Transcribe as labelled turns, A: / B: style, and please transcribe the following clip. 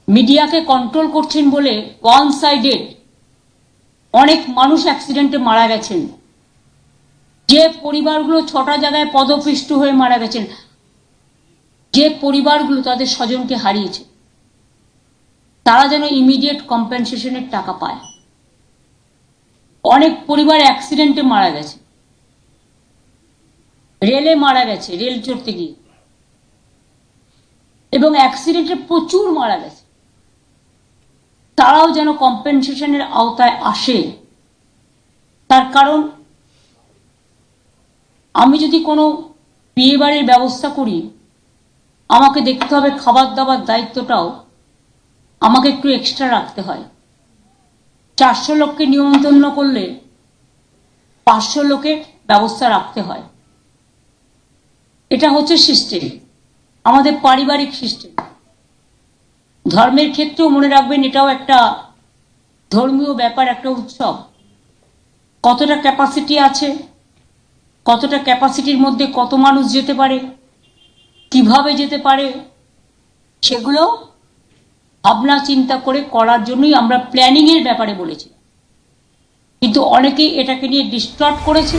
A: মিডিয়াকে কন্ট্রোল করছেন বলে ওয়ান সাইডেড অনেক মানুষ অ্যাক্সিডেন্টে মারা গেছেন। যে পরিবারগুলো 6টা জায়গায় পদপিষ্ট হয়ে মারা গেছেন, যে পরিবারগুলো তাদের স্বজনকে হারিয়েছে, তারা যেন ইমিডিয়েট কম্পেনসেশনের টাকা পায়। অনেক পরিবার অ্যাক্সিডেন্টে মারা গেছে, রেলে মারা গেছে, রেল চড়তে গিয়ে, এবং অ্যাক্সিডেন্টে প্রচুর মারা গেছে। তারাও যেন কম্পেনসেশনের আওতায় আসে। তার কারণ, আমি যদি কোনো বিয়ে বাড়ির ব্যবস্থা করি, আমাকে দেখতে হবে খাবার দাবার দায়িত্বটাও আমাকে একটু এক্সট্রা রাখতে হয়। 400 লোককে নিমন্ত্রণ করলে 500 লোকের ব্যবস্থা রাখতে হয়। এটা হচ্ছে সিস্টেম, আমাদের পারিবারিক সিস্টেম। ধর্মের ক্ষেত্রেও মনে রাখবেন, এটাও একটা ধর্মীয় ব্যাপার, একটা উৎসব। কতটা ক্যাপাসিটি আছে, কতটা ক্যাপাসিটির মধ্যে কত মানুষ যেতে পারে, কিভাবে যেতে পারে, সেগুলো ভাবনা চিন্তা করে করার জন্যই আমরা প্ল্যানিং এর ব্যাপারে বলেছি। কিন্তু অনেকেই এটাকে নিয়ে ডিস্টর্ট করেছে।